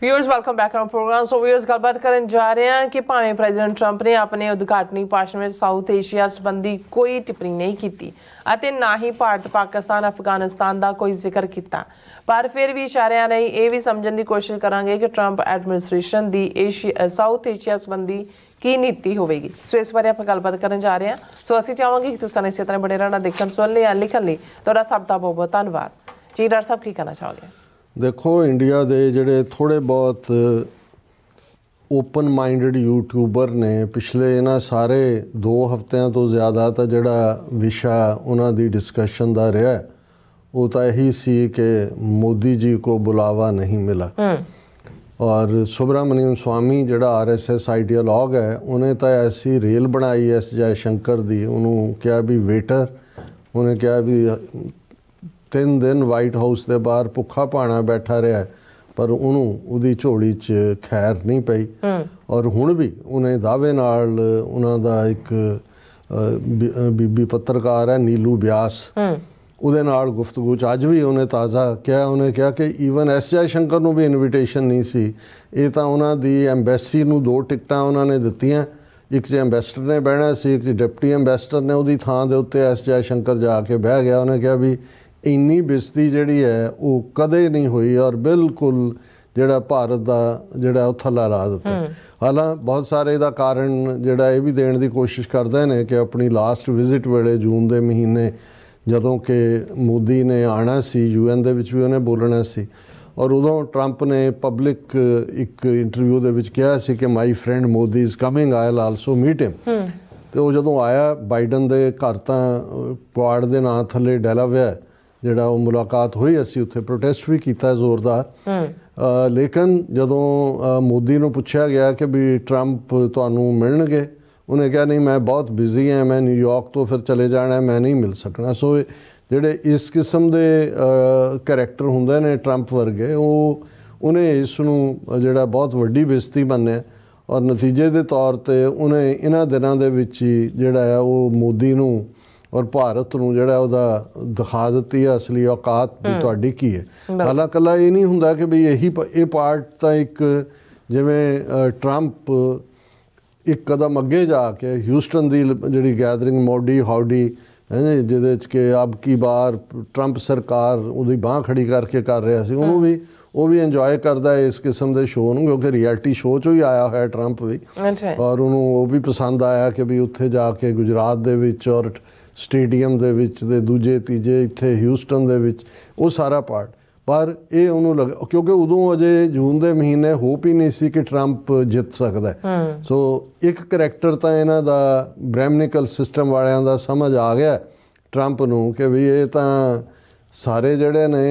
Viewers welcome back on programme. So viewers गलबात करन जा रहे हैं कि भावें प्रेजिडेंट ट्रंप ने अपने उद्घाटनी भाषण में साउथ एशिया संबंधी कोई टिप्पणी नहीं की ਅਤੇ ना ही भारत पाकिस्तान अफगानिस्तान का कोई जिक्र किया, पर फिर भी इशारिਆਂ राਹੀਂ ਇਹ ਵੀ ਸਮਝਣ ਦੀ ਕੋਸ਼ਿਸ਼ ਕਰਾਂਗੇ ਕਿ ਟਰੰਪ ਐਡਮਿਨਿਸਟ੍ਰੇਸ਼ਨ ਦੀ ਸਾਊਥ ਏਸ਼ੀਆ ਸੰਬੰਧੀ ਕੀ ਨੀਤੀ ਹੋਵੇਗੀ। ਸੋ ਇਸ ਬਾਰੇ ਆਪਾਂ ਗੱਲਬਾਤ ਕਰਨ ਜਾ ਰਹੇ ਹਾਂ। ਸੋ ਅਸੀਂ ਚਾਹਾਂਗੇ ਕਿ ਤੁਸੀਂ ਇਸੇ ਤਰ੍ਹਾਂ ਬਣੇ ਰਹਿਣਾ, ਦੇਖਣ ਸੁਣਨ ਲਈ ਲਿਖਣ ਲਈ ਤੁਹਾਡਾ ਸਭ ਦਾ ਬਹੁਤ ਬਹੁਤ ਧੰਨਵਾਦ ਜੀ। ਡਾਕਟਰ ਸਾਹਿਬ ਕੀ ਕਹਿਣਾ ਚਾਹੋਗੇ? ਦੇਖੋ, ਇੰਡੀਆ ਦੇ ਜਿਹੜੇ ਥੋੜ੍ਹੇ ਬਹੁਤ ਓਪਨ ਮਾਈਂਡਡ ਯੂਟਿਊਬਰ ਨੇ ਪਿਛਲੇ ਇਹਨਾਂ ਸਾਰੇ 2 ਹਫ਼ਤਿਆਂ ਤੋਂ ਜ਼ਿਆਦਾ ਤਾਂ ਜਿਹੜਾ ਵਿਸ਼ਾ ਉਹਨਾਂ ਦੀ ਡਿਸਕਸ਼ਨ ਦਾ ਰਿਹਾ वो तो यही सी कि मोदी जी को बुलावा नहीं मिला। और सुब्रमण्यम स्वामी जिहड़ा RSS आइडियालॉग है उन्हें तो ऐसी रेल बनाई एस जयशंकर दी, उन्होंने कहा भी वेटर, उन्हें कहा भी 3 दिन वाइट हाउस के बाहर भुखा भाना बैठा रहा, पर उन्होंने उहदी झोली च खैर नहीं पई। और हुण भी उन्हें दावे नाल उन्हां दा एक बीबी पत्रकार है नीलू ब्यास, ਉਹਦੇ ਨਾਲ ਗੁਫ਼ਤਗੂ 'ਚ ਅੱਜ ਵੀ ਉਹਨੇ ਤਾਜ਼ਾ ਕਿਹਾ, ਉਹਨੇ ਕਿਹਾ ਕਿ ਈਵਨ ਐਸ ਜੈਸ਼ੰਕਰ ਨੂੰ ਵੀ ਇਨਵੀਟੇਸ਼ਨ ਨਹੀਂ ਸੀ। ਇਹ ਤਾਂ ਉਹਨਾਂ ਦੀ ਐਮਬੈਸੀ ਨੂੰ 2 ਟਿਕਟਾਂ ਉਹਨਾਂ ਨੇ ਦਿੱਤੀਆਂ, ਇੱਕ 'ਚ ਐਮਬੈਸਡਰ ਨੇ ਬਹਿਣਾ ਸੀ, ਇੱਕ 'ਚ ਡਿਪਟੀ ਐਮਬੈਸਡਰ ਨੇ, ਉਹਦੀ ਥਾਂ ਦੇ ਉੱਤੇ ਐਸ ਜੈਸ਼ੰਕਰ ਜਾ ਕੇ ਬਹਿ ਗਿਆ। ਉਹਨੇ ਕਿਹਾ ਵੀ ਇੰਨੀ ਬੇਇੱਜ਼ਤੀ ਜਿਹੜੀ ਹੈ ਉਹ ਕਦੇ ਨਹੀਂ ਹੋਈ ਔਰ ਬਿਲਕੁਲ ਜਿਹੜਾ ਭਾਰਤ ਦਾ ਜਿਹੜਾ ਉਹ ਥੱਲਾ ਲਾ ਦਿੱਤਾ। ਹਾਲਾਂ ਬਹੁਤ ਸਾਰੇ ਇਹਦਾ ਕਾਰਨ ਜਿਹੜਾ ਇਹ ਵੀ ਦੇਣ ਦੀ ਕੋਸ਼ਿਸ਼ ਕਰਦੇ ਨੇ ਕਿ ਆਪਣੀ ਲਾਸਟ ਵਿਜ਼ਿਟ ਵੇਲੇ ਜੂਨ ਦੇ ਮਹੀਨੇ ਜਦੋਂ ਕਿ ਮੋਦੀ ਨੇ ਆਉਣਾ ਸੀ UN ਦੇ ਵਿੱਚ ਵੀ ਉਹਨੇ ਬੋਲਣਾ ਸੀ, ਔਰ ਉਦੋਂ ਟਰੰਪ ਨੇ ਪਬਲਿਕ ਇੱਕ ਇੰਟਰਵਿਊ ਦੇ ਵਿੱਚ ਕਿਹਾ ਸੀ ਕਿ my friend Modi is coming, I will also meat ਹਿਮ। ਅਤੇ ਉਹ ਜਦੋਂ ਆਇਆ ਬਾਈਡਨ ਦੇ ਘਰ ਤਾਂ ਕੁਆਡ ਦੇ ਨਾਂ ਥੱਲੇ ਡੈਲਾਵੇਅਰ ਜਿਹੜਾ ਉਹ ਮੁਲਾਕਾਤ ਹੋਈ, ਅਸੀਂ ਉੱਥੇ ਪ੍ਰੋਟੈਸਟ ਵੀ ਕੀਤਾ ਜ਼ੋਰਦਾਰ। ਲੇਕਿਨ ਜਦੋਂ ਮੋਦੀ ਨੂੰ ਪੁੱਛਿਆ ਗਿਆ ਕਿ ਵੀ ਟਰੰਪ ਤੁਹਾਨੂੰ ਮਿਲਣਗੇ, ਉਹਨੇ ਕਿਹਾ ਨਹੀਂ ਮੈਂ ਬਹੁਤ ਬਿਜ਼ੀ ਹਾਂ, ਮੈਂ ਨਿਊਯਾਰਕ ਤੋਂ ਫਿਰ ਚਲੇ ਜਾਣਾ, ਮੈਂ ਨਹੀਂ ਮਿਲ ਸਕਣਾ। ਸੋ ਜਿਹੜੇ ਇਸ ਕਿਸਮ ਦੇ ਕਰੈਕਟਰ ਹੁੰਦੇ ਨੇ ਟਰੰਪ ਵਰਗੇ, ਉਹਨੇ ਇਸ ਨੂੰ ਜਿਹੜਾ ਬਹੁਤ ਵੱਡੀ ਬੇਇੱਜ਼ਤੀ ਮੰਨਿਆ ਔਰ ਨਤੀਜੇ ਦੇ ਤੌਰ 'ਤੇ ਉਹਨੇ ਇਹਨਾਂ ਦਿਨਾਂ ਦੇ ਵਿੱਚ ਹੀ ਜਿਹੜਾ ਆ ਉਹ ਮੋਦੀ ਨੂੰ ਔਰ ਭਾਰਤ ਨੂੰ ਜਿਹੜਾ ਉਹਦਾ ਦਿਖਾ ਦਿੱਤੀ ਹੈ ਅਸਲੀ ਔਕਾਤ ਵੀ ਤੁਹਾਡੀ ਕੀ ਹੈ। ਹਾਲਾਂਕਿ ਇਕੱਲਾ ਇਹ ਨਹੀਂ ਹੁੰਦਾ ਕਿ ਵੀ ਇਹ ਪਾਰਟ ਤਾਂ ਇੱਕ ਜਿਵੇਂ ਟਰੰਪ ਇੱਕ ਕਦਮ ਅੱਗੇ ਜਾ ਕੇ ਹਿਊਸਟਨ ਦੀ ਜਿਹੜੀ ਗੈਦਰਿੰਗ ਮੋਡੀ ਹਾਊਡੀ ਹੈ ਜਿਹਦੇ 'ਚ ਕਿ ਅਬ ਕੀ ਬਾਰ ਟਰੰਪ ਸਰਕਾਰ ਉਹਦੀ ਬਾਂਹ ਖੜੀ ਕਰਕੇ ਕਰ ਰਿਹਾ ਸੀ, ਉਹਨੂੰ ਵੀ ਉਹ ਵੀ ਇੰਜੋਏ ਕਰਦਾ ਇਸ ਕਿਸਮ ਦੇ ਸ਼ੋਅ ਨੂੰ, ਕਿਉਂਕਿ ਰਿਐਲਿਟੀ ਸ਼ੋਅ 'ਚੋਂ ਹੀ ਆਇਆ ਹੋਇਆ ਟਰੰਪ ਵੀ। ਔਰ ਉਹਨੂੰ ਉਹ ਵੀ ਪਸੰਦ ਆਇਆ ਕਿ ਵੀ ਉੱਥੇ ਜਾ ਕੇ ਗੁਜਰਾਤ ਦੇ ਵਿੱਚ ਔਰ ਸਟੇਡੀਅਮ ਦੇ ਵਿੱਚ ਤੇ ਦੂਜੇ ਤੀਜੇ ਇੱਥੇ ਹਿਊਸਟਨ ਦੇ ਵਿੱਚ ਉਹ ਸਾਰਾ ਪਾਰਟ। ਪਰ ਇਹ ਉਹਨੂੰ ਲੱਗਾ ਕਿਉਂਕਿ ਉਦੋਂ ਅਜੇ ਜੂਨ ਦੇ ਮਹੀਨੇ ਹੋਪ ਹੀ ਨਹੀਂ ਸੀ ਕਿ ਟਰੰਪ ਜਿੱਤ ਸਕਦਾ। ਸੋ ਇੱਕ ਕਰੈਕਟਰ ਤਾਂ ਇਹਨਾਂ ਦਾ ਬ੍ਰੈਮਨਿਕਲ ਸਿਸਟਮ ਵਾਲਿਆਂ ਦਾ ਸਮਝ ਆ ਗਿਆ ਟਰੰਪ ਨੂੰ ਕਿ ਵੀ ਇਹ ਤਾਂ ਸਾਰੇ ਜਿਹੜੇ ਨੇ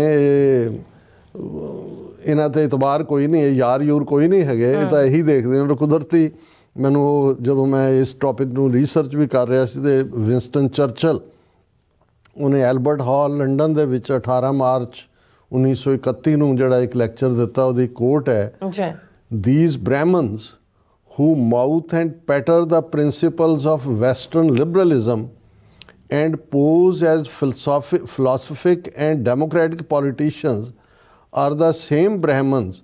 ਇਹਨਾਂ 'ਤੇ ਇਤਬਾਰ ਕੋਈ ਨਹੀਂ ਹੈ, ਯਾਰ ਯੂਰ ਕੋਈ ਨਹੀਂ ਹੈਗੇ, ਇਹ ਤਾਂ ਇਹੀ ਦੇਖਦੇ ਨੇ। ਕੁਦਰਤੀ ਮੈਨੂੰ ਜਦੋਂ ਮੈਂ ਇਸ ਟੌਪਿਕ ਨੂੰ ਰਿਸਰਚ ਵੀ ਕਰ ਰਿਹਾ ਸੀ ਤੇ ਵਿੰਸਟਨ ਚਰਚਲ ਉਹਨੇ ਐਲਬਰਟ ਹਾਲ ਲੰਡਨ ਦੇ ਵਿੱਚ 18 ਮਾਰਚ 1931 ਨੂੰ ਜਿਹੜਾ ਇੱਕ ਲੈਕਚਰ ਦਿੱਤਾ, ਉਹਦੀ ਕੋਟ ਹੈ, these Brahmins who mouth and patter the principles of Western liberalism and pose as philosophic and democratic politicians are the same Brahmins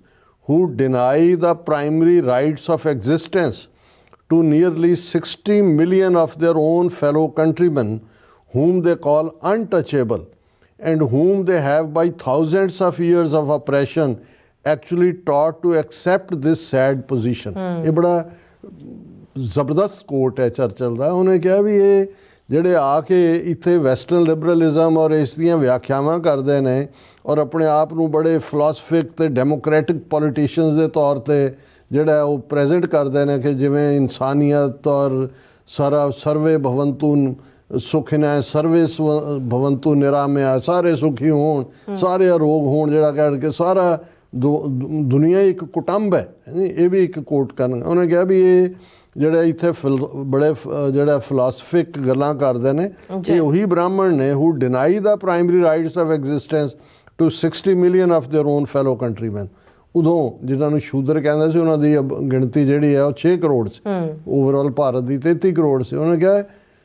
who deny the primary rights of existence to nearly 60 million of their own fellow countrymen whom they call untouchable and whom they have by thousands of years of oppression actually taught to accept this sad position। ਇਹ ਬੜਾ ਜ਼ਬਰਦਸਤ ਕੋਟ ਹੈ ਚਰਚਲ ਦਾ। ਉਹਨੇ ਕਿਹਾ ਵੀ ਇਹ ਜਿਹੜੇ ਆ ਕੇ ਇੱਥੇ ਵੈਸਟਰਨ ਲਿਬਰਲਿਜ਼ਮ ਔਰ ਇਸ ਦੀਆਂ ਵਿਆਖਿਆਵਾਂ ਕਰਦੇ ਨੇ ਔਰ ਆਪਣੇ ਆਪ ਨੂੰ ਬੜੇ ਫਿਲਾਸਫਿਕ ਅਤੇ ਡੈਮੋਕ੍ਰੈਟਿਕ ਪੋਲੀਟੀਸ਼ੀਅਨਸ ਦੇ ਤੌਰ 'ਤੇ ਜਿਹੜਾ ਉਹ ਪ੍ਰੈਜ਼ੈਂਟ ਕਰਦੇ ਨੇ ਕਿ ਜਿਵੇਂ ਇਨਸਾਨੀਅਤ ਔਰ ਸਰਵੇ ਭਵੰਤੂ ਸੁਖਿਨਾ ਸਰਵੇ ਭਵੰਤੂ ਨਿਰਾਮਿਆ, ਸਾਰੇ ਸੁਖੀ ਹੋਣ, ਸਾਰੇ ਅਰੋਗ ਹੋਣ, ਜਿਹੜਾ ਕਹਿ ਕੇ ਸਾਰਾ ਦੁਨੀਆ ਇੱਕ ਕੁਟੰਬ ਹੈ। ਇਹ ਵੀ ਇੱਕ ਕੋਟ ਕਰਨ। ਉਹਨੇ ਕਿਹਾ ਵੀ ਇਹ ਜਿਹੜੇ ਇੱਥੇ ਬੜੇ ਜਿਹੜਾ ਫਿਲਾਸਫਿਕ ਗੱਲਾਂ ਕਰਦੇ ਨੇ ਇਹ ਉਹੀ ਬ੍ਰਾਹਮਣ ਨੇ who deny the primary rights of existence to 60 million of their own fellow countrymen। ਉਦੋਂ ਜਿਨ੍ਹਾਂ ਨੂੰ ਸ਼ੂਦਰ ਕਹਿੰਦੇ ਸੀ ਉਹਨਾਂ ਦੀ ਗਿਣਤੀ ਜਿਹੜੀ ਹੈ ਉਹ 6 ਕਰੋੜ ਸੀ, ਓਵਰਆਲ ਭਾਰਤ ਦੀ 33 ਕਰੋੜ ਸੀ। ਉਹਨੇ ਕਿਹਾ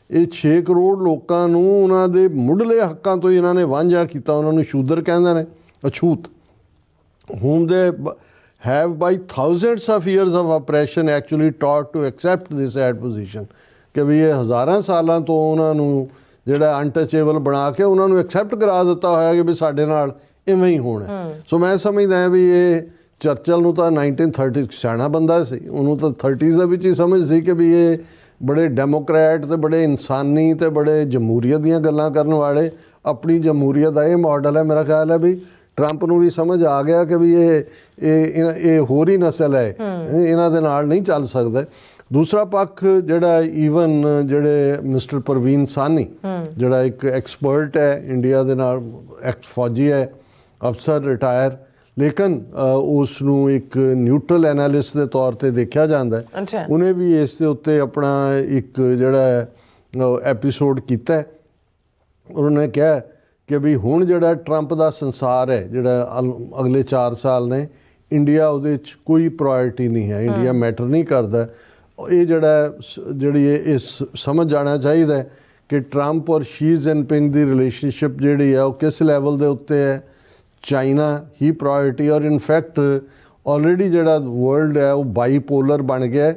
ਇਹ 6 ਕਰੋੜ ਲੋਕਾਂ ਨੂੰ ਉਹਨਾਂ ਦੇ ਮੁੱਢਲੇ ਹੱਕਾਂ ਤੋਂ ਇਹਨਾਂ ਨੇ ਵਾਂਝਾ ਕੀਤਾ, ਉਹਨਾਂ ਨੂੰ ਸ਼ੂਦਰ ਕਹਿੰਦੇ ਨੇ, ਅਛੂਤ। whom they have by thousands of years of oppression actually taught to accept this sad position ਕਿ ਵੀ ਇਹ ਹਜ਼ਾਰਾਂ ਸਾਲਾਂ ਤੋਂ ਉਹਨਾਂ ਨੂੰ ਜਿਹੜਾ ਅਨਟਚੇਬਲ ਬਣਾ ਕੇ ਉਹਨਾਂ ਨੂੰ ਐਕਸੈਪਟ ਕਰਾ ਦਿੱਤਾ ਹੋਇਆ ਕਿ ਵੀ ਸਾਡੇ ਨਾਲ ਇਵੇਂ ਹੀ ਹੋਣਾ। ਸੋ ਮੈਂ ਸਮਝਦਾ ਹਾਂ ਵੀ ਇਹ ਚਰਚਲ ਨੂੰ ਤਾਂ 1930 ਸਿਆਣਾ ਬੰਦਾ ਸੀ, ਉਹਨੂੰ ਤਾਂ 30s ਦੇ ਵਿੱਚ ਹੀ ਸਮਝ ਸੀ ਕਿ ਵੀ ਇਹ ਬੜੇ ਡੈਮੋਕਰੈਟ ਤੇ ਬੜੇ ਇਨਸਾਨੀ ਤੇ ਬੜੇ ਜਮਹੂਰੀਅਤ ਦੀਆਂ ਗੱਲਾਂ ਕਰਨ ਵਾਲੇ, ਆਪਣੀ ਜਮਹੂਰੀਅਤ ਦਾ ਇਹ ਮਾਡਲ ਹੈ। ਮੇਰਾ ਖਿਆਲ ਹੈ ਵੀ ਟਰੰਪ ਨੂੰ ਵੀ ਸਮਝ ਆ ਗਿਆ ਕਿ ਵੀ ਇਹ ਹੋਰ ਹੀ ਨਸਲ ਹੈ, ਇਹਨਾਂ ਦੇ ਨਾਲ ਨਹੀਂ ਚੱਲ ਸਕਦਾ। ਦੂਸਰਾ ਪੱਖ ਜਿਹੜਾ ਈਵਨ ਜਿਹੜੇ ਮਿਸਟਰ ਪ੍ਰਵੀਨ ਸਾਨੀ ਜਿਹੜਾ ਇੱਕ ਐਕਸਪਰਟ ਹੈ ਇੰਡੀਆ ਦੇ ਨਾਲ, ਐਕਸ ਫੌਜੀ ਹੈ, ਅਫਸਰ ਰਿਟਾਇਰ, ਲੇਕਿਨ ਉਸ ਨੂੰ ਇੱਕ ਨਿਊਟਰਲ ਐਨਾਲਿਸਟ ਦੇ ਤੌਰ ਤੇ ਦੇਖਿਆ ਜਾਂਦਾ ਹੈ। ਉਹਨੇ ਵੀ ਇਸ ਦੇ ਉੱਤੇ ਆਪਣਾ ਇੱਕ ਜਿਹੜਾ ਐਪੀਸੋਡ ਕੀਤਾ ਹੈ। ਉਹਨੇ ਕਿਹਾ ਕਿ ਵੀ ਹੁਣ ਜਿਹੜਾ ਟਰੰਪ ਦਾ ਸੰਸਾਰ ਹੈ, ਜਿਹੜਾ ਅਗਲੇ 4 ਸਾਲ ਨੇ, ਇੰਡੀਆ ਉਹਦੇ 'ਚ ਕੋਈ ਪ੍ਰਾਇਰਟੀ ਨਹੀਂ ਹੈ, ਇੰਡੀਆ ਮੈਟਰ ਨਹੀਂ ਕਰਦਾ। ਇਹ ਜਿਹੜੀ ਇਹ ਸਮਝ ਜਾਣਾ ਚਾਹੀਦਾ ਹੈ ਕਿ ਟਰੰਪ ਔਰ ਸ਼ੀ ਜਿਨਪਿੰਗ ਦੀ ਰਿਲੇਸ਼ਨਸ਼ਿਪ ਜਿਹੜੀ ਹੈ ਉਹ ਕਿਸ ਲੈਵਲ ਦੇ ਉੱਤੇ ਹੈ। ਚਾਈਨਾ ਹੀ ਪ੍ਰਾਇਰਟੀ, ਔਰ ਇਨਫੈਕਟ ਆਲਰੇਡੀ ਜਿਹੜਾ ਵਰਲਡ ਹੈ ਉਹ ਬਾਈਪੋਲਰ ਬਣ ਗਿਆ ਹੈ।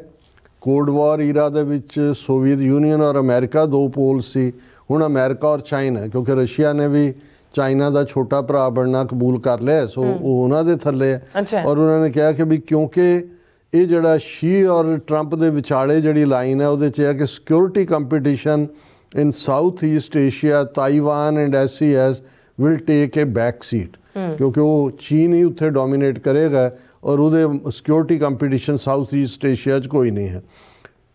ਕੋਲਡ ਵਾਰ ਈਰਾ ਦੇ ਵਿੱਚ ਸੋਵੀਅਤ ਯੂਨੀਅਨ ਔਰ ਅਮਰੀਕਾ 2 ਪੋਲ ਸੀ, ਹੁਣ ਅਮਰੀਕਾ ਔਰ ਚਾਈਨਾ, ਕਿਉਂਕਿ ਰਸ਼ੀਆ ਨੇ ਵੀ ਚਾਈਨਾ ਦਾ ਛੋਟਾ ਭਰਾ ਬਣਨਾ ਕਬੂਲ ਕਰ ਲਿਆ, ਸੋ ਉਹ ਉਹਨਾਂ ਦੇ ਥੱਲੇ ਹੈ। ਔਰ ਉਹਨਾਂ ਨੇ ਕਿਹਾ ਕਿ ਵੀ ਕਿਉਂਕਿ ਇਹ ਜਿਹੜਾ ਸ਼ੀ ਔਰ ਟਰੰਪ ਦੇ ਵਿਚਾਲੇ ਜਿਹੜੀ ਲਾਈਨ ਹੈ ਉਹਦੇ 'ਚ ਹੈ ਕਿ security competition in south East Asia, Taiwan and SCS will take A back seat, ਕਿਉਂਕਿ ਉਹ ਚੀਨ ਹੀ ਉੱਥੇ ਡੋਮੀਨੇਟ ਕਰੇਗਾ ਔਰ ਉਹਦੇ security competition south East Asia 'ਚ ਕੋਈ ਨਹੀਂ ਹੈ।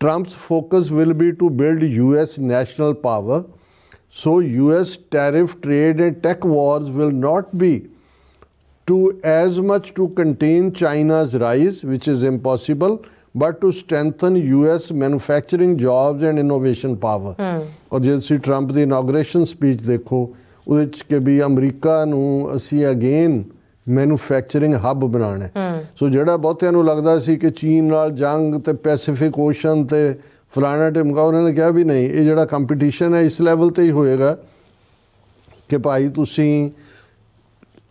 Trump's focus will be to build US national power, so US tariff, trade and tech wars will not be as much to contain China's rise, which is impossible, but to strengthen US manufacturing jobs and innovation power. और ਜੇ ਤੁਸੀਂ Trump ਦੀ ਇਨੋਗ੍ਰੇਸ਼ਨ speech ਦੇਖੋ ਉਹਦੇ 'ਚ ਕਿ ਵੀ America ਨੂੰ ਅਸੀਂ again manufacturing ਹੱਬ ਬਣਾਉਣਾ ਹੈ। ਸੋ ਜਿਹੜਾ ਬਹੁਤਿਆਂ ਨੂੰ ਲੱਗਦਾ ਸੀ ਕਿ ਚੀਨ ਨਾਲ ਜੰਗ ਤੇ ਪੈਸੀਫਿਕ ਓਸ਼ਨ ਤੇ ਫਲਾਣਾ ਢਿਮਕਾ, ਉਹਨਾਂ ਨੇ ਕਿਹਾ ਵੀ ਨਹੀਂ, ਇਹ ਜਿਹੜਾ ਕੰਪੀਟੀਸ਼ਨ ਹੈ ਇਸ ਲੈਵਲ ਤੇ ਹੀ ਹੋਏਗਾ ਕਿ ਭਾਈ ਤੁਸੀਂ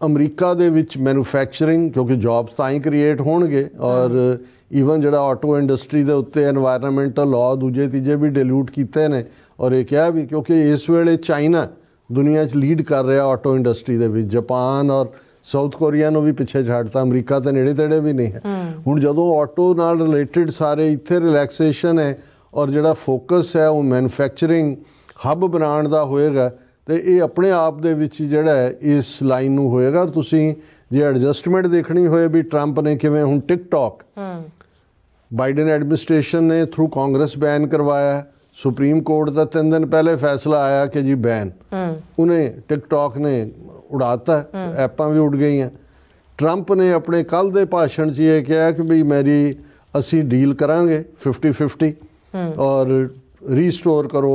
ਅਮਰੀਕਾ ਦੇ ਵਿੱਚ ਮੈਨੂਫੈਕਚਰਿੰਗ, ਕਿਉਂਕਿ ਜੌਬਸ ਤਾਂ ਹੀ ਕ੍ਰੀਏਟ ਹੋਣਗੇ। ਔਰ ਈਵਨ ਜਿਹੜਾ ਆਟੋ ਇੰਡਸਟਰੀ ਦੇ ਉੱਤੇ ਐਨਵਾਇਰਨਮੈਂਟਲ ਲਾਅ ਦੂਜੇ ਤੀਜੇ ਵੀ ਡਿਲੂਟ ਕੀਤੇ ਨੇ। ਔਰ ਇਹ ਕਿਹਾ ਵੀ ਕਿਉਂਕਿ ਇਸ ਵੇਲੇ ਚਾਈਨਾ ਦੁਨੀਆ 'ਚ ਲੀਡ ਕਰ ਰਿਹਾ ਆਟੋ ਇੰਡਸਟਰੀ ਦੇ ਵਿੱਚ, ਜਾਪਾਨ ਔਰ ਸਾਊਥ ਕੋਰੀਆ ਨੂੰ ਵੀ ਪਿੱਛੇ ਛੱਡਤਾ, ਅਮਰੀਕਾ ਤਾਂ ਨੇੜੇ ਤੇੜੇ ਵੀ ਨਹੀਂ ਹੈ। ਹੁਣ ਜਦੋਂ ਆਟੋ ਨਾਲ ਰਿਲੇਟਡ ਸਾਰੇ ਇੱਥੇ ਰਿਲੈਕਸੇਸ਼ਨ ਹੈ ਔਰ ਜਿਹੜਾ ਫੋਕਸ ਹੈ ਉਹ ਮੈਨੂਫੈਕਚਰਿੰਗ ਹੱਬ ਬਣਾਉਣ ਦਾ ਹੋਏਗਾ, ਤੇ ਇਹ ਆਪਣੇ ਆਪ ਦੇ ਵਿੱਚ ਜਿਹੜਾ ਹੈ ਇਸ ਲਾਈਨ ਨੂੰ ਹੋਏਗਾ। ਤੁਸੀਂ ਜੇ ਐਡਜਸਟਮੈਂਟ ਦੇਖਣੀ ਹੋਏ ਵੀ ਟਰੰਪ ਨੇ ਕਿਵੇਂ, ਹੁਣ ਟਿਕਟੌਕ ਬਾਈਡਨ ਐਡਮਿਨਿਸਟ੍ਰੇਸ਼ਨ ਨੇ ਥਰੂ ਕਾਂਗਰਸ ਬੈਨ ਕਰਵਾਇਆ, ਸੁਪਰੀਮ ਕੋਰਟ ਦਾ 3 ਦਿਨ ਪਹਿਲੇ ਫੈਸਲਾ ਆਇਆ ਕਿ ਜੀ ਬੈਨ, ਉਹਨੇ ਟਿਕਟੌਕ ਨੇ ਉਡਾਤਾ, ਐਪਾਂ ਵੀ ਉੱਡ ਗਈਆਂ। ਟਰੰਪ ਨੇ ਆਪਣੇ ਕੱਲ੍ਹ ਦੇ ਭਾਸ਼ਣ 'ਚ ਇਹ ਕਿਹਾ ਕਿ ਵੀ ਅਸੀਂ ਡੀਲ ਕਰਾਂਗੇ 50-50 ਔਰ ਰੀਸਟੋਰ ਕਰੋ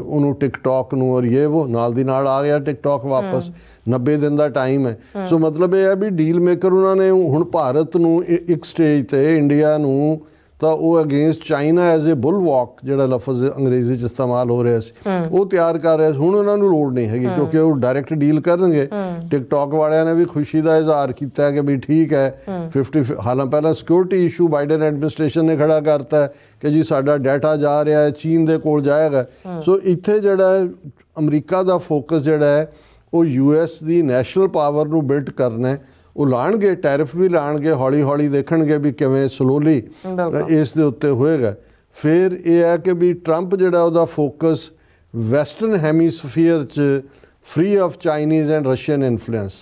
ਉਹਨੂੰ ਟਿਕਟੌਕ ਨੂੰ, ਔਰ ਇਹ ਉਹ ਨਾਲ ਦੀ ਨਾਲ ਆ ਗਿਆ ਟਿਕਟੌਕ ਵਾਪਸ, 90 ਦਿਨ ਦਾ ਟਾਈਮ ਹੈ। ਸੋ ਮਤਲਬ ਇਹ ਹੈ ਵੀ ਡੀਲ ਮੇਕਰ ਉਹਨਾਂ ਨੇ ਹੁਣ ਭਾਰਤ ਨੂੰ ਇੱਕ ਸਟੇਜ ਤੇ, ਇੰਡੀਆ ਨੂੰ ਤਾਂ ਉਹ ਅਗੇਂਸਟ ਚਾਈਨਾ ਐਜ਼ ਏ ਬੁਲ ਵਾਕ, ਜਿਹੜਾ ਲਫ਼ਜ਼ ਅੰਗਰੇਜ਼ੀ 'ਚ ਇਸਤੇਮਾਲ ਹੋ ਰਿਹਾ ਸੀ, ਉਹ ਤਿਆਰ ਕਰ ਰਿਹਾ ਸੀ। ਹੁਣ ਉਹਨਾਂ ਨੂੰ ਲੋੜ ਨਹੀਂ ਹੈਗੀ ਕਿਉਂਕਿ ਉਹ ਡਾਇਰੈਕਟ ਡੀਲ ਕਰਨਗੇ। ਟਿਕਟੌਕ ਵਾਲਿਆਂ ਨੇ ਵੀ ਖੁਸ਼ੀ ਦਾ ਇਜ਼ਹਾਰ ਕੀਤਾ ਕਿ ਵੀ ਠੀਕ ਹੈ 50, ਹਾਲਾਂ ਪਹਿਲਾਂ ਸਿਕਿਉਰਿਟੀ ਇਸ਼ੂ ਬਾਈਡਨ ਐਡਮਿਨਿਸਟ੍ਰੇਸ਼ਨ ਨੇ ਖੜਾ ਕਰਤਾ ਕਿ ਜੀ ਸਾਡਾ ਡਾਟਾ ਜਾ ਰਿਹਾ ਹੈ, ਚੀਨ ਦੇ ਕੋਲ ਜਾਏਗਾ। ਸੋ ਇੱਥੇ ਜਿਹੜਾ ਅਮਰੀਕਾ ਦਾ ਫੋਕਸ ਜਿਹੜਾ ਹੈ ਉਹ US ਦੀ ਨੈਸ਼ਨਲ ਪਾਵਰ ਨੂੰ ਬਿਲਡ ਕਰਨਾ ਹੈ। ਉਹ ਲਾਣਗੇ, ਟੈਰਿਫ ਵੀ ਲਾਣਗੇ, ਹੌਲੀ ਹੌਲੀ ਦੇਖਣਗੇ ਵੀ ਕਿਵੇਂ ਸਲੋਲੀ ਇਸ ਦੇ ਉੱਤੇ ਹੋਏਗਾ। ਫਿਰ ਇਹ ਹੈ ਕਿ ਵੀ ਟਰੰਪ ਜਿਹੜਾ ਉਹਦਾ ਫੋਕਸ ਵੈਸਟਰਨ ਹੈਮੀਸਫੀਅਰ 'ਚ free of Chinese and Russian influence,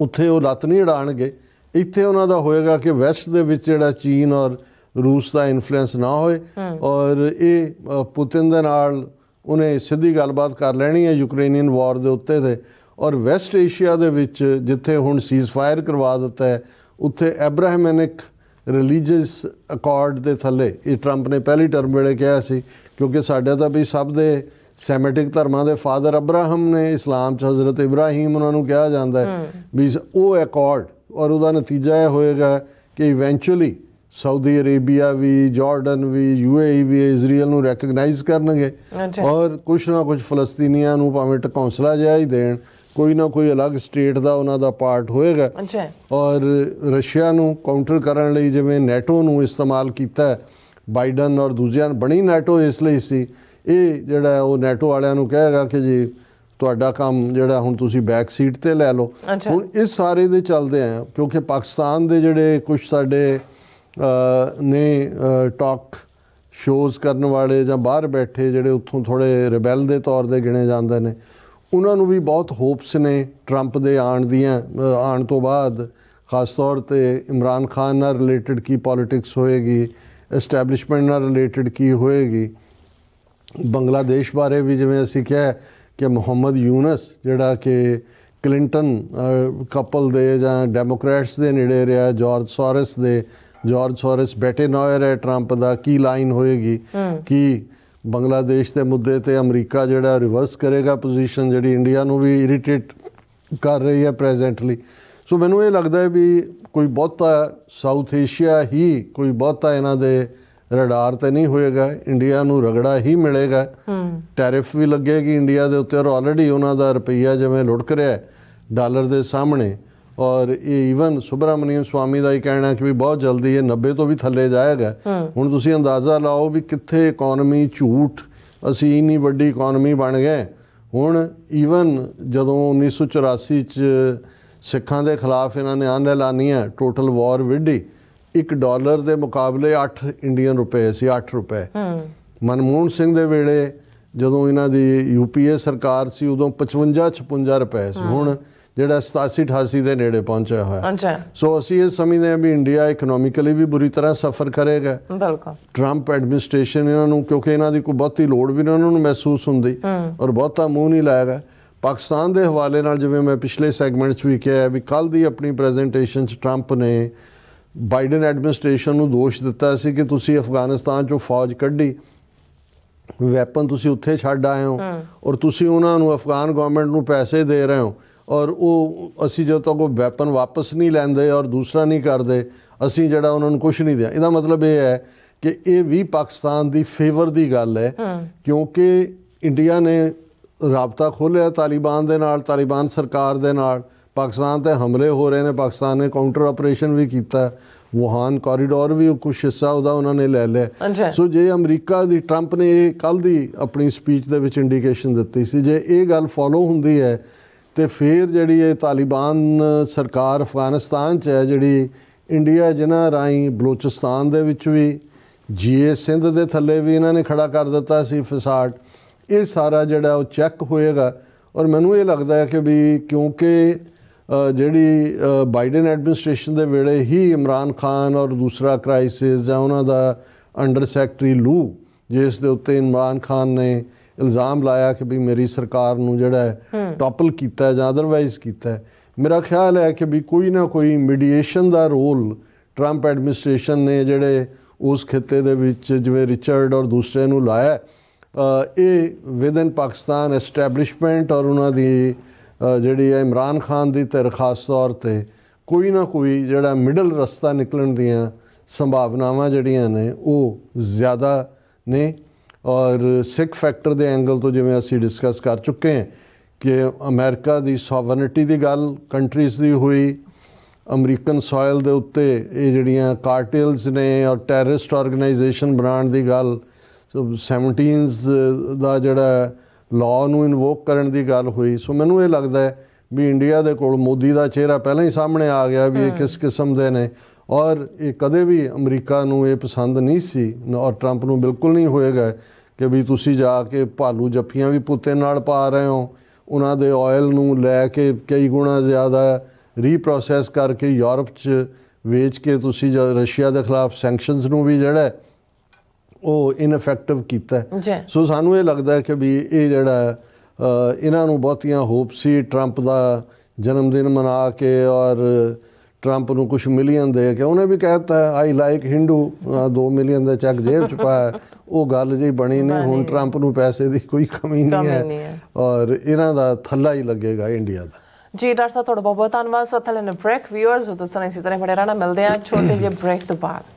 ਉੱਥੇ ਉਹ ਲੱਤ ਨਹੀਂ ਉਡਾਣਗੇ। ਇੱਥੇ ਉਹਨਾਂ ਦਾ ਹੋਏਗਾ ਕਿ ਵੈਸਟ ਦੇ ਵਿੱਚ ਜਿਹੜਾ ਚੀਨ ਔਰ ਰੂਸ ਦਾ ਇਨਫਲੂਐਂਸ ਨਾ ਹੋਏ। ਔਰ ਇਹ ਪੁਤਿਨ ਦੇ ਨਾਲ ਉਹਨੇ ਸਿੱਧੀ ਗੱਲਬਾਤ ਕਰ ਲੈਣੀ ਹੈ ਯੂਕਰੇਨੀਅਨ ਵਾਰ ਦੇ ਉੱਤੇ ਤੇ। ਔਰ ਵੈਸਟ ਏਸ਼ੀਆ ਦੇ ਵਿੱਚ ਜਿੱਥੇ ਹੁਣ ਸੀਜ਼ ਫਾਇਰ ਕਰਵਾ ਦਿੱਤਾ ਹੈ, ਉੱਥੇ ਐਬਰਾਹਮੈਨਿਕ ਰਿਲੀਜੀਅਸ ਅਕੋਰਡ ਦੇ ਥੱਲੇ, ਇਹ ਟਰੰਪ ਨੇ ਪਹਿਲੀ ਟਰਮ ਵੇਲੇ ਕਿਹਾ ਸੀ ਕਿਉਂਕਿ ਸਾਡੇ ਤਾਂ ਵੀ ਸਭ ਦੇ ਸੈਮੈਟਿਕ ਧਰਮਾਂ ਦੇ ਫਾਦਰ ਅਬਰਾਹਮ ਨੇ, ਇਸਲਾਮ 'ਚ ਹਜ਼ਰਤ ਇਬਰਾਹੀਮ ਉਹਨਾਂ ਨੂੰ ਕਿਹਾ ਜਾਂਦਾ ਹੈ ਵੀ ਉਹ ਅਕੋਰਡ, ਔਰ ਉਹਦਾ ਨਤੀਜਾ ਇਹ ਹੋਏਗਾ ਕਿ ਇਵੈਂਚੁਅਲੀ ਸਾਊਦੀ ਅਰੇਬੀਆ ਵੀ, ਜਾਰਡਨ ਵੀ, UAE ਵੀ ਇਜ਼ਰਾਈਲ ਨੂੰ ਰੈਕਗਨਾਈਜ਼ ਕਰਨਗੇ ਔਰ ਕੁਛ ਨਾ ਕੁਛ ਫਲਸਤੀਨੀਆਂ ਨੂੰ ਭਾਵੇਂ ਢਕੌਂਸਲਾ ਜਿਹਾ ਹੀ ਦੇਣ ਕੋਈ ਨਾ ਕੋਈ ਅਲੱਗ ਸਟੇਟ ਦਾ ਉਹਨਾਂ ਦਾ ਪਾਰਟ ਹੋਏਗਾ। ਅੱਛਾ। ਔਰ ਰਸ਼ੀਆ ਨੂੰ ਕਾਊਂਟਰ ਕਰਨ ਲਈ ਜਿਵੇਂ ਨੈਟੋ ਨੂੰ ਇਸਤੇਮਾਲ ਕੀਤਾ ਬਾਈਡਨ ਔਰ ਦੂਜਿਆਂ ਨੇ, ਬਣੀ ਨੈਟੋ ਇਸ ਲਈ ਸੀ, ਇਹ ਜਿਹੜਾ ਉਹ ਨੈਟੋ ਵਾਲਿਆਂ ਨੂੰ ਕਹੇਗਾ ਕਿ ਜੀ ਤੁਹਾਡਾ ਕੰਮ ਜਿਹੜਾ ਹੁਣ ਤੁਸੀਂ ਬੈਕ ਸੀਟ ਤੇ ਲੈ ਲਓ। ਹੁਣ ਇਸ ਸਾਰੇ ਦੇ ਚੱਲਦੇ ਆ, ਕਿਉਂਕਿ ਪਾਕਿਸਤਾਨ ਦੇ ਜਿਹੜੇ ਕੁਝ ਸਾਡੇ ਨੇ ਟਾਕ ਸ਼ੋਜ਼ ਕਰਨ ਵਾਲੇ ਜਾਂ ਬਾਹਰ ਬੈਠੇ ਜਿਹੜੇ ਉੱਥੋਂ ਥੋੜ੍ਹੇ ਰਿਬੈਲ ਦੇ ਤੌਰ 'ਤੇ ਗਿਣੇ ਜਾਂਦੇ ਨੇ, ਉਹਨਾਂ ਨੂੰ ਵੀ ਬਹੁਤ ਹੋਪਸ ਨੇ ਟਰੰਪ ਦੇ ਆਉਣ ਤੋਂ ਬਾਅਦ, ਖਾਸ ਤੌਰ 'ਤੇ ਇਮਰਾਨ ਖਾਨ ਨਾਲ ਰਿਲੇਟਡ ਕੀ ਪੋਲੀਟਿਕਸ ਹੋਏਗੀ, ਐਸਟੈਬਲਿਸ਼ਮੈਂਟ ਨਾਲ ਰਿਲੇਟਡ ਕੀ ਹੋਏਗੀ। ਬੰਗਲਾਦੇਸ਼ ਬਾਰੇ ਵੀ ਜਿਵੇਂ ਅਸੀਂ ਕਿਹਾ ਕਿ ਮੁਹੰਮਦ ਯੂਨਸ ਜਿਹੜਾ ਕਿ ਕਲਿੰਟਨ ਕਪਲ ਦੇ ਜਾਂ ਡੈਮੋਕ੍ਰੈਟਸ ਦੇ ਨੇੜੇ ਰਿਹਾ, ਜਾਰਜ ਸੋਰਸ ਬੈਟੇ ਨੋਇਰ ਹੈ ਟਰੰਪ ਦਾ, ਕੀ ਲਾਈਨ ਹੋਏਗੀ, ਕੀ ਬੰਗਲਾਦੇਸ਼ ਦੇ ਮੁੱਦੇ ਤੇ ਅਮਰੀਕਾ ਜਿਹੜਾ ਰਿਵਰਸ ਕਰੇਗਾ ਪੋਜੀਸ਼ਨ ਜਿਹੜੀ ਇੰਡੀਆ ਨੂੰ ਵੀ ਇਰੀਟੇਟ ਕਰ ਰਹੀ ਹੈ ਪ੍ਰੈਜ਼ੈਂਟਲੀ। ਸੋ ਮੈਨੂੰ ਇਹ ਲੱਗਦਾ ਹੈ ਵੀ ਕੋਈ ਬਹੁਤਾ ਸਾਊਥ ਏਸ਼ੀਆ ਹੀ ਕੋਈ ਬਹੁਤਾ ਇਹਨਾਂ ਦੇ ਰਡਾਰ ਤੇ ਨਹੀਂ ਹੋਏਗਾ, ਇੰਡੀਆ ਨੂੰ ਰਗੜਾ ਹੀ ਮਿਲੇਗਾ, ਟੈਰਿਫ ਵੀ ਲੱਗੇਗੀ ਇੰਡੀਆ ਦੇ ਉੱਤੇ, ਔਰ ਆਲਰੇਡੀ ਉਹਨਾਂ ਦਾ ਰੁਪਈਆ ਜਿਵੇਂ ਲੁੜਕ ਰਿਹਾ ਡਾਲਰ ਦੇ ਸਾਹਮਣੇ। ਔਰ ਇਹ ਈਵਨ ਸੁਬਰਾਮਨੀਅਮ ਸਵਾਮੀ ਦਾ ਹੀ ਕਹਿਣਾ ਕਿ ਵੀ ਬਹੁਤ ਜਲਦੀ ਇਹ 90 ਤੋਂ ਵੀ ਥੱਲੇ ਜਾਏਗਾ। ਹੁਣ ਤੁਸੀਂ ਅੰਦਾਜ਼ਾ ਲਾਓ ਵੀ ਕਿੱਥੇ ਇਕੋਨਮੀ ਝੂਠ, ਅਸੀਂ ਇੰਨੀ ਵੱਡੀ ਇਕੋਨਮੀ ਬਣ ਗਏ। ਹੁਣ ਈਵਨ ਜਦੋਂ 1984 'ਚ ਸਿੱਖਾਂ ਦੇ ਖਿਲਾਫ ਇਹਨਾਂ ਨੇ ਐਲਾਨੀਆਂ ਟੋਟਲ ਵਾਰ ਵਿੱਢੀ, $1 ਦੇ ਮੁਕਾਬਲੇ 8 ਇੰਡੀਅਨ ਰੁਪਏ ਸੀ, 8 ਰੁਪਏ। ਮਨਮੋਹਨ ਸਿੰਘ ਦੇ ਵੇਲੇ ਜਦੋਂ ਇਹਨਾਂ ਦੀ UPA ਸਰਕਾਰ ਸੀ ਉਦੋਂ 55-56 ਰੁਪਏ ਸੀ, ਹੁਣ ਜਿਹੜਾ 87-88 ਦੇ ਨੇੜੇ ਪਹੁੰਚਿਆ ਹੋਇਆ। ਸੋ ਅਸੀਂ ਇਹ ਸਮਝਦੇ ਹਾਂ ਵੀ ਇੰਡੀਆ ਇਕਨੋਮਿਕਲੀ ਵੀ ਬੁਰੀ ਤਰ੍ਹਾਂ ਸਫਰ ਕਰੇਗਾ। ਟਰੰਪ ਐਡਮਿਨਿਸਟ੍ਰੇਸ਼ਨ ਇਹਨਾਂ ਨੂੰ, ਕਿਉਂਕਿ ਇਹਨਾਂ ਦੀ ਕੋਈ ਬਹੁਤੀ ਲੋੜ ਵੀ ਉਹਨਾਂ ਨੂੰ ਮਹਿਸੂਸ ਹੁੰਦੀ ਔਰ ਬਹੁਤਾ ਮੂੰਹ ਨਹੀਂ ਲਾਏਗਾ। ਪਾਕਿਸਤਾਨ ਦੇ ਹਵਾਲੇ ਨਾਲ ਜਿਵੇਂ ਮੈਂ ਪਿਛਲੇ ਸੈਗਮੈਂਟ 'ਚ ਵੀ ਕਿਹਾ ਵੀ ਕੱਲ੍ਹ ਦੀ ਆਪਣੀ ਪ੍ਰੈਜੈਂਟੇਸ਼ਨ 'ਚ ਟਰੰਪ ਨੇ ਬਾਈਡਨ ਐਡਮਿਨਿਸਟ੍ਰੇਸ਼ਨ ਨੂੰ ਦੋਸ਼ ਦਿੱਤਾ ਸੀ ਕਿ ਤੁਸੀਂ ਅਫਗਾਨਿਸਤਾਨ 'ਚੋਂ ਫੌਜ ਕੱਢੀ, ਵੈਪਨ ਤੁਸੀਂ ਉੱਥੇ ਛੱਡ ਆਏ ਹੋ ਔਰ ਤੁਸੀਂ ਉਹਨਾਂ ਨੂੰ ਅਫਗਾਨ ਗਵਰਨਮੈਂਟ ਨੂੰ ਪੈਸੇ ਦੇ ਰਹੇ ਹੋ, ਔਰ ਉਹ ਅਸੀਂ ਜਦੋਂ ਤੱਕ ਉਹ ਵੈਪਨ ਵਾਪਸ ਨਹੀਂ ਲੈਂਦੇ ਔਰ ਦੂਸਰਾ ਨਹੀਂ ਕਰਦੇ ਅਸੀਂ ਜਿਹੜਾ ਉਹਨਾਂ ਨੂੰ ਕੁਛ ਨਹੀਂ ਦਿਆ। ਇਹਦਾ ਮਤਲਬ ਇਹ ਹੈ ਕਿ ਇਹ ਵੀ ਪਾਕਿਸਤਾਨ ਦੀ ਫੇਵਰ ਦੀ ਗੱਲ ਹੈ, ਕਿਉਂਕਿ ਇੰਡੀਆ ਨੇ ਰਾਬਤਾ ਖੋਲ੍ਹਿਆ ਤਾਲਿਬਾਨ ਦੇ ਨਾਲ, ਤਾਲਿਬਾਨ ਸਰਕਾਰ ਦੇ ਨਾਲ। ਪਾਕਿਸਤਾਨ 'ਤੇ ਹਮਲੇ ਹੋ ਰਹੇ ਨੇ, ਪਾਕਿਸਤਾਨ ਨੇ ਕਾਊਂਟਰ ਆਪਰੇਸ਼ਨ ਵੀ ਕੀਤਾ, ਵੁਹਾਨ ਕੋਰੀਡੋਰ ਵੀ ਕੁਛ ਹਿੱਸਾ ਉਹਦਾ ਉਹਨਾਂ ਨੇ ਲੈ ਲਿਆ। ਸੋ ਜੇ ਅਮਰੀਕਾ ਦੀ ਟਰੰਪ ਨੇ ਇਹ ਕੱਲ੍ਹ ਦੀ ਆਪਣੀ ਸਪੀਚ ਦੇ ਵਿੱਚ ਇੰਡੀਕੇਸ਼ਨ ਦਿੱਤੀ ਸੀ, ਜੇ ਇਹ ਗੱਲ ਫੋਲੋ ਹੁੰਦੀ ਹੈ ਤੇ ਫਿਰ ਜਿਹੜੀ ਇਹ ਤਾਲਿਬਾਨ ਸਰਕਾਰ ਅਫਗਾਨਿਸਤਾਨ 'ਚ ਹੈ, ਜਿਹੜੀ ਇੰਡੀਆ ਜਿਨ੍ਹਾਂ ਰਾਹੀਂ ਬਲੋਚਿਸਤਾਨ ਦੇ ਵਿੱਚ ਵੀ, GA ਸਿੰਧ ਦੇ ਥੱਲੇ ਵੀ ਇਹਨਾਂ ਨੇ ਖੜਾ ਕਰ ਦਿੱਤਾ ਸੀ ਫਸਾਡ, ਇਹ ਸਾਰਾ ਜਿਹੜਾ ਉਹ ਚੈੱਕ ਹੋਏਗਾ। ਔਰ ਮੈਨੂੰ ਇਹ ਲੱਗਦਾ ਹੈ ਕਿ ਵੀ ਕਿਉਂਕਿ ਜਿਹੜੀ ਬਾਈਡਨ ਐਡਮਿਨਿਸਟ੍ਰੇਸ਼ਨ ਦੇ ਵੇਲੇ ਹੀ ਇਮਰਾਨ ਖਾਨ ਔਰ ਦੂਸਰਾ ਕ੍ਰਾਈਸਿਸ ਜਾਂ ਉਹਨਾਂ ਦਾ ਅੰਡਰ ਸੈਕਟਰੀ ਲੂ, ਜਿਸ ਦੇ ਉੱਤੇ ਇਮਰਾਨ ਖਾਨ ਨੇ ਇਲਜ਼ਾਮ ਲਾਇਆ ਕਿ ਵੀ ਮੇਰੀ ਸਰਕਾਰ ਨੂੰ ਜਿਹੜਾ ਟੋਪਲ ਕੀਤਾ ਜਾਂ ਅਦਰਵਾਈਜ਼ ਕੀਤਾ, ਮੇਰਾ ਖਿਆਲ ਹੈ ਕਿ ਵੀ ਕੋਈ ਨਾ ਕੋਈ ਮੀਡੀਏਸ਼ਨ ਦਾ ਰੋਲ ਟਰੰਪ ਐਡਮਿਨਿਸਟ੍ਰੇਸ਼ਨ ਨੇ ਜਿਹੜੇ ਉਸ ਖਿੱਤੇ ਦੇ ਵਿੱਚ ਜਿਵੇਂ ਰਿਚਰਡ ਔਰ ਦੂਸਰੇ ਨੂੰ ਲਾਇਆ, ਇਹ ਵਿਦਨ ਪਾਕਿਸਤਾਨ ਐਸਟੈਬਲਿਸ਼ਮੈਂਟ ਔਰ ਉਹਨਾਂ ਦੀ ਜਿਹੜੀ ਹੈ ਇਮਰਾਨ ਖਾਨ ਦੀ ਧਿਰ ਖਾਸ ਤੌਰ 'ਤੇ ਕੋਈ ਨਾ ਕੋਈ ਜਿਹੜਾ ਮਿਡਲ ਰਸਤਾ ਨਿਕਲਣ ਦੀਆਂ ਸੰਭਾਵਨਾਵਾਂ ਜਿਹੜੀਆਂ ਨੇ ਉਹ ਜ਼ਿਆਦਾ ਨੇ। ਔਰ ਸਿੱਖ ਫੈਕਟਰ ਦੇ ਐਂਗਲ ਤੋਂ ਜਿਵੇਂ ਅਸੀਂ ਡਿਸਕਸ ਕਰ ਚੁੱਕੇ ਹਾਂ ਕਿ ਅਮਰੀਕਾ ਦੀ ਸੋਵਰਨਿਟੀ ਦੀ ਗੱਲ ਕੰਟਰੀਜ਼ ਦੀ ਹੋਈ, ਅਮਰੀਕਨ ਸੋਇਲ ਦੇ ਉੱਤੇ ਇਹ ਜਿਹੜੀਆਂ ਕਾਰਟੇਲਸ ਨੇ ਔਰ ਟੈਰਰਿਸਟ ਆਰਗੇਨਾਈਜੇਸ਼ਨ ਬਣਾਉਣ ਦੀ ਗੱਲ, 17s ਦਾ ਜਿਹੜਾ ਲਾਅ ਨੂੰ ਇਨਵੋਕ ਕਰਨ ਦੀ ਗੱਲ ਹੋਈ। ਸੋ ਮੈਨੂੰ ਇਹ ਲੱਗਦਾ ਹੈ ਵੀ ਇੰਡੀਆ ਦੇ ਕੋਲ ਮੋਦੀ ਦਾ ਚਿਹਰਾ ਪਹਿਲਾਂ ਹੀ ਸਾਹਮਣੇ ਆ ਗਿਆ ਵੀ ਇਹ ਕਿਸ ਕਿਸਮ ਦੇ ਨੇ, ਔਰ ਇਹ ਕਦੇ ਵੀ ਅਮਰੀਕਾ ਨੂੰ ਇਹ ਪਸੰਦ ਨਹੀਂ ਸੀ ਔਰ ਟਰੰਪ ਨੂੰ ਬਿਲਕੁਲ ਨਹੀਂ ਹੋਏਗਾ ਕਿ ਵੀ ਤੁਸੀਂ ਜਾ ਕੇ ਭਾਲੂ ਜੱਫੀਆਂ ਵੀ ਪੁੱਤੇ ਨਾਲ ਪਾ ਰਹੇ ਹੋ, ਉਹਨਾਂ ਦੇ ਆਇਲ ਨੂੰ ਲੈ ਕੇ ਕਈ ਗੁਣਾ ਜ਼ਿਆਦਾ ਰੀਪ੍ਰੋਸੈਸ ਕਰਕੇ ਯੂਰਪ 'ਚ ਵੇਚ ਕੇ ਤੁਸੀਂ ਰਸ਼ੀਆ ਦੇ ਖਿਲਾਫ ਸੈਂਕਸ਼ਨਸ ਨੂੰ ਵੀ ਜਿਹੜਾ ਉਹ ਇਨਫੈਕਟਿਵ ਕੀਤਾ। ਸੋ ਸਾਨੂੰ ਇਹ ਲੱਗਦਾ ਕਿ ਵੀ ਇਹ ਜਿਹੜਾ ਇਹਨਾਂ ਨੂੰ ਬਹੁਤੀਆਂ ਹੋਪ ਸੀ ਟਰੰਪ ਦਾ ਜਨਮ ਦਿਨ ਮਨਾ ਕੇ ਔਰ ਟਰੰਪ ਨੂੰ ਕੁਛ ਮਿਲੀਅਨ ਦੇ ਕੇ, ਉਹਨੇ ਵੀ ਕਹਿ ਦਿੱਤਾ I like Hindu, 2 million the check ਜੇਬ 'ਚ ਪਾਇਆ, ਉਹ ਗੱਲ ਜਿਹੀ ਬਣੀ ਨਹੀਂ। ਹੁਣ ਟਰੰਪ ਨੂੰ ਪੈਸੇ ਦੀ ਕੋਈ ਕਮੀ ਨਹੀਂ ਹੈ ਔਰ ਇਹਨਾਂ ਦਾ ਥੱਲਾ ਹੀ ਲੱਗੇਗਾ ਇੰਡੀਆ ਦਾ। ਜੀ ਡਾਕਟਰ ਸਾਹਿਬ ਤੁਹਾਡਾ ਬਹੁਤ ਬਹੁਤ ਧੰਨਵਾਦ। ਸੋ ਥੱਲੇ ਬ੍ਰੇਕ ਵਿਊਅਰਸ ਤੁਸੀਂ ਇਸੇ ਤਰ੍ਹਾਂ ਬੜੇ ਰਹਿਣਾ, ਮਿਲਦੇ ਆ ਛੋਟੇ ਜਿਹੇ ਬ੍ਰੇਕ ਤੋਂ ਬਾਅਦ।